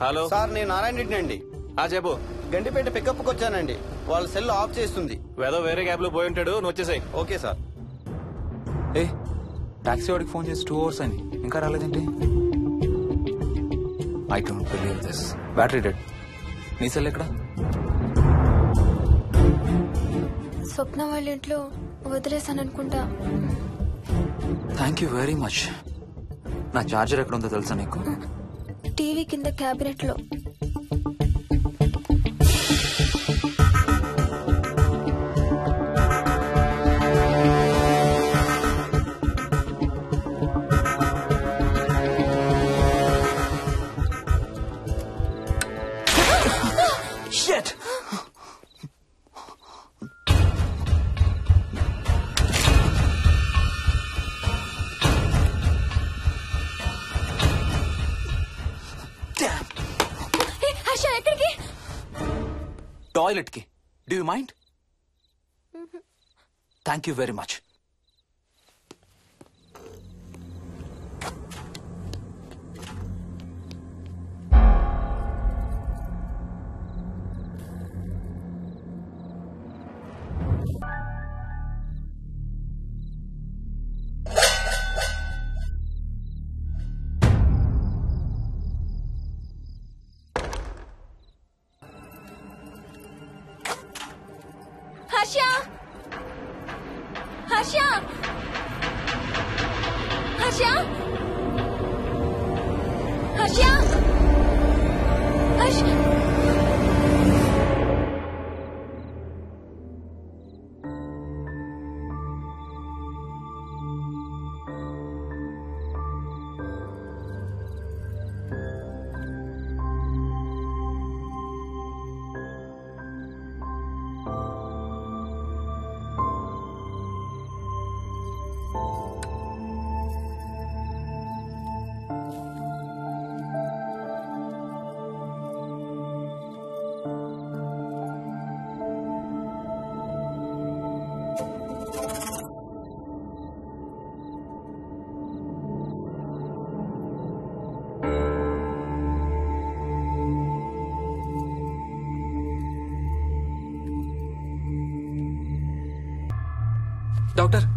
Hello sir, నేను నారాయణ రెడ్డి అండి. చెప్పు. గండిపేట పికప్ కి వచ్చానండి. వాళ్ళ సెల్ ఆఫ్ చేస్తుంది. వేరే క్యాబ్ లో పోయి ఉంటాడు, నువ్వు వచ్చేసాయి. Okay sir. టాక్సీ వాడికి ఫోన్ చేసి 2 hours అని ఇంకా రాలేదేంటి? I don't believe this. Battery dead. నీ సెల్ ఎక్కడ? స్వప్న వాళ్ళ ఇంట్లో వదిలేసాననుకుంటా. Thank you very much. నా చార్జర్ ఎక్కడ ఉందో తెలుసా నీకు? టీవీ కింద క్యాబినెట్ లో. Shit! హర్ష ఎక్కడికి? టాయిలెట్ కి. Do you mind? Thank you very much. Harsha Harsha Harsha Harsha Harsha.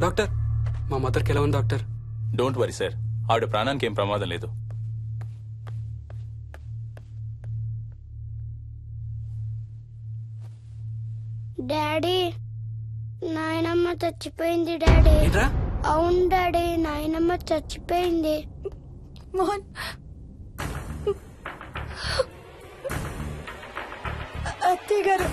Doctor మా మదర్కి ఎలా ఉంది డాక్టర్? డోంట్ వరీ సార్, ఆవిడ ప్రాణానికి ఏం ప్రమాదం లేదు. డాడీ, నాయనమ్మ చచ్చిపోయింది డాడీ. అవును డాడీ, నాయనమ్మ చచ్చిపోయింది. మోహన్, అత్తయ్య గారు.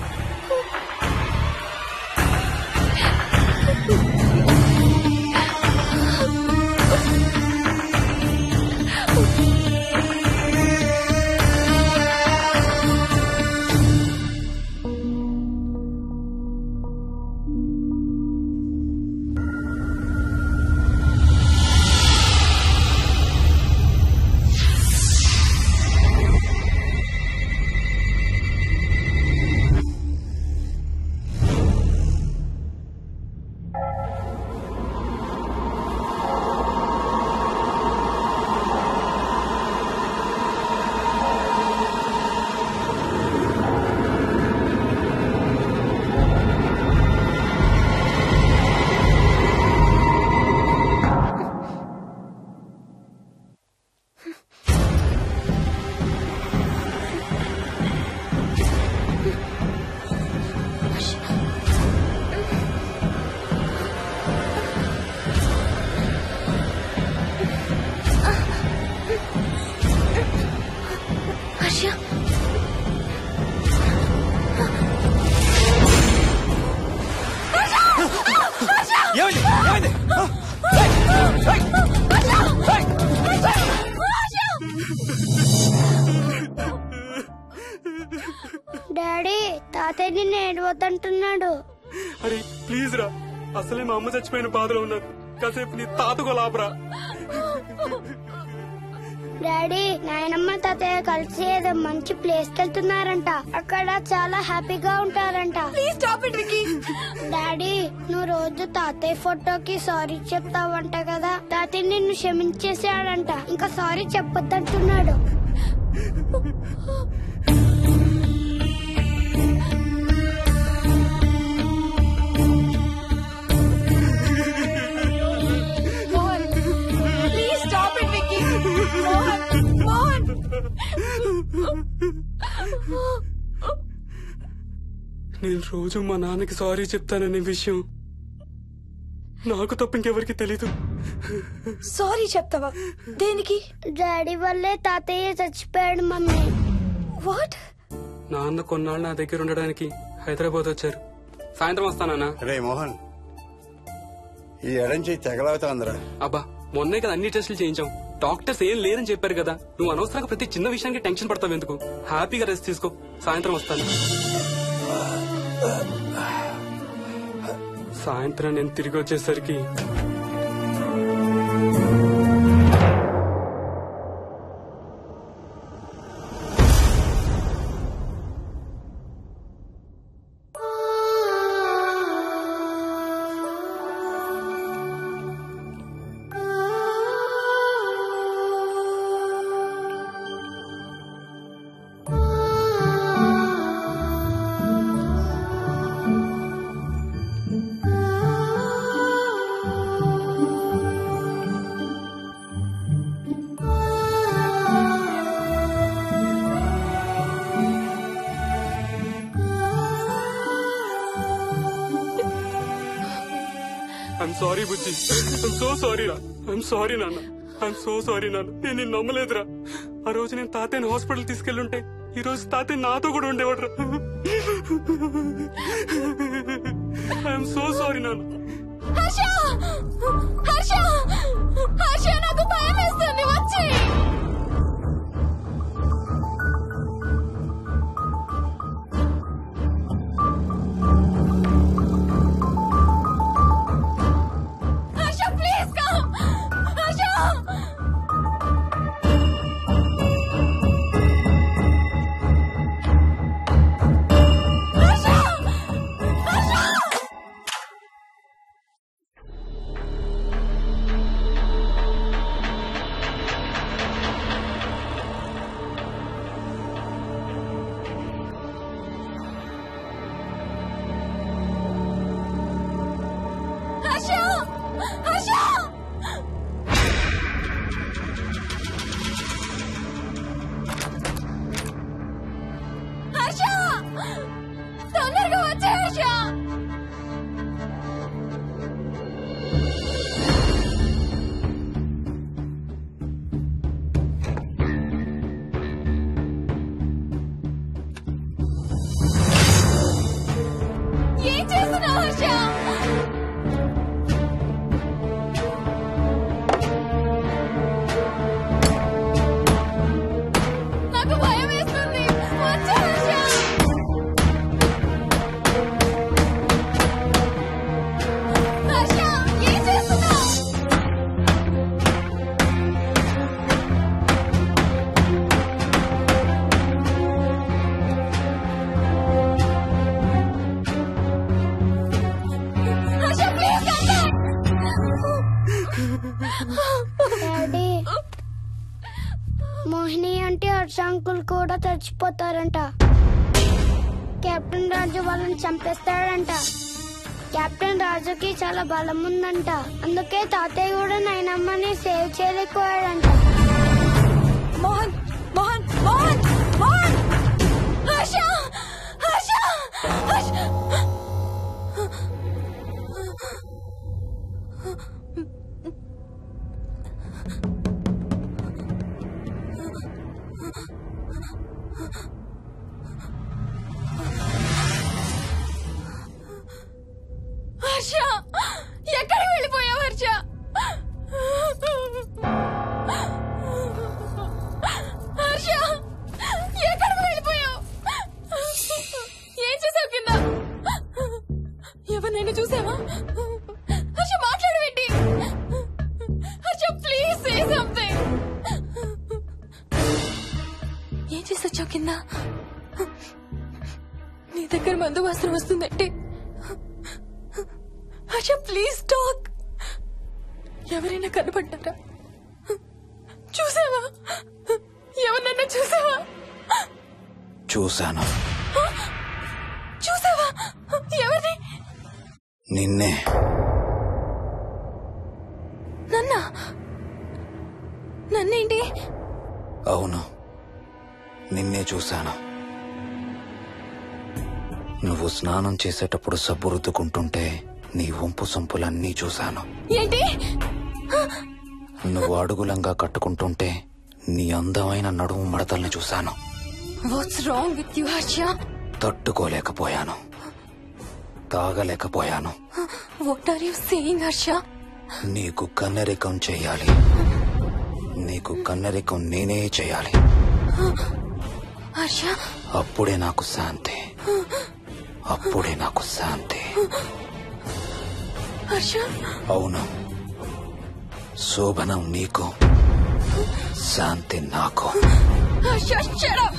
డాడీ, తాతయ్య నిన్ను ఏడవద్దంటున్నాడు. అరే ప్లీజ్ రా, అసలే మా అమ్మ చచ్చిపోయిన బాధలో ఉన్నారు, కాసేపు నీ తాతకు లాభరా. డాడీ, నాయనమ్మ తాతయ్య కలిసి ఏదో మంచి ప్లేస్ కి వెళ్తున్నారంట. అక్కడ చాలా హ్యాపీగా ఉంటారంట. డాడీ, నువ్వు రోజు తాతయ్య ఫోటోకి సారీ చెప్తావంట కదా. తాతయ్య నిన్ను క్షమించేసాడంట, ఇంకా సారీ చెప్పొద్దంటున్నాడు. నేను రోజు మా నాన్నకి సారీ చెప్తాననే విషయం నాకు తప్ప ఇంకెవరికి తెలీదు. సారీ చెప్తావా? దేనికి? డాడీ వల్లే తాతయ్య చచ్చిపోయాడు మమ్మీ. వాట్? నాన్న కొన్నాళ్ళు నా దగ్గర ఉండడానికి హైదరాబాద్ వచ్చారు. సాయంత్రం వస్తానా? రే మోహన్, ఈ ఎడం చేయి తెగలాగుతాందిరా. అబ్బా మొన్నే కదా అన్ని టెస్టులు చేయించాం. డాక్టర్స్ ఏం లేరని చెప్పారు కదా. నువ్వు అనవసరంగా ప్రతి చిన్న విషయానికి టెన్షన్ పడతావు ఎందుకు? హ్యాపీగా రెస్ట్ తీసుకో. సాయంత్రం వస్తాను. సాయంత్రం నేను తిరిగి వచ్చేసరికి I'm sorry Bujji. I'm so sorry రా. ఐఎమ్ సారీ నాన్న. ఐఎమ్ సో సారీ నాన్న. నేను నిన్ను నమ్మలేదురా. ఆ రోజు నేను తాతయ్యని హాస్పిటల్ తీసుకెళ్ళుంటే ఈ రోజు తాతయ్య నాతో కూడా ఉండేవాడు రా. ఐఎమ్ సో సారీ నాన్న. హర్ష! హర్ష! హర్ష, నాకు భయం వేస్తుంది. వచ్చి హర్ష, ప్లీజ్ కమ్. హర్ష! హర్ష! హర్ష! హర్ష! హర్ష! హర్ష! తొందరగా వచ్చే హర్ష! ఏం చేస్తున్నావు హర్ష? నాకు భయం వేస్తుంది. వచ్చే హర్ష! హర్ష, ఏం చేస్తున్నావు? Harsha, please come back. Daddy, Mohini అంటే హర్ష అంకుల్ కూడా చచ్చిపోతారంట. కెప్టెన్ రాజు వాళ్ళని చంపేస్తాడంట. కెప్టెన్ రాజుకి చాలా బలం ఉందంట. అందుకే తాతయ్య కూడా నాయనమ్మని సేవ్ చేయలేకపోయాడంట. మోహన్, మోహన్, మోహన్, మోహన్! హర్ష! హర్ష! హర్ష! హర్ష, ఎక్కడికి వెళ్ళిపోయావు హర్ష? హర్ష, ఎక్కడికి వెళ్ళిపోయావు? ఏం చేసావు కింద? ఎవరినైనా చూసావా? హర్ష, మాట్లాడవేంటి? Harsha, please say something. ఏం చేసి వచ్చావు కింద? నీ దగ్గర మందు వాసన వస్తుందంటే హర్ష, ప్లీజ్ టాక్. ఎవరైనా కనపడ్డారా? చూసావా? ఎవరినన్నా చూసావా? చూశాను. చూసావా? ఎవరిని? నిన్నే. నన్నా? నన్నేంటి? అవును, నిన్నే చూశాను. నువ్వు స్నానం చేసేటప్పుడు సబ్బు రుద్దుకుంటుంటే నీ వంపు సొంపులన్నీ చూశాను. ఏంటి? నువ్వు అడుగులంగా కట్టుకుంటుంటే నీ అందమైన నడుము మడతల్ని చూశాను. What's wrong with you Harsha? తట్టుకోలేకపోయాను, తాగలేకపోయాను. What are you saying Harsha? నీకు కన్నరికం చెయ్యాలి, నీకు కన్నరికం నేనే చేయాలి. హర్ష, అప్పుడే నాకు శాంతి, అప్పుడే నాకు శాంతి. హర్ష, అవును, శోభనం నీకు, శాంతి నాకు. Harsha, shut up!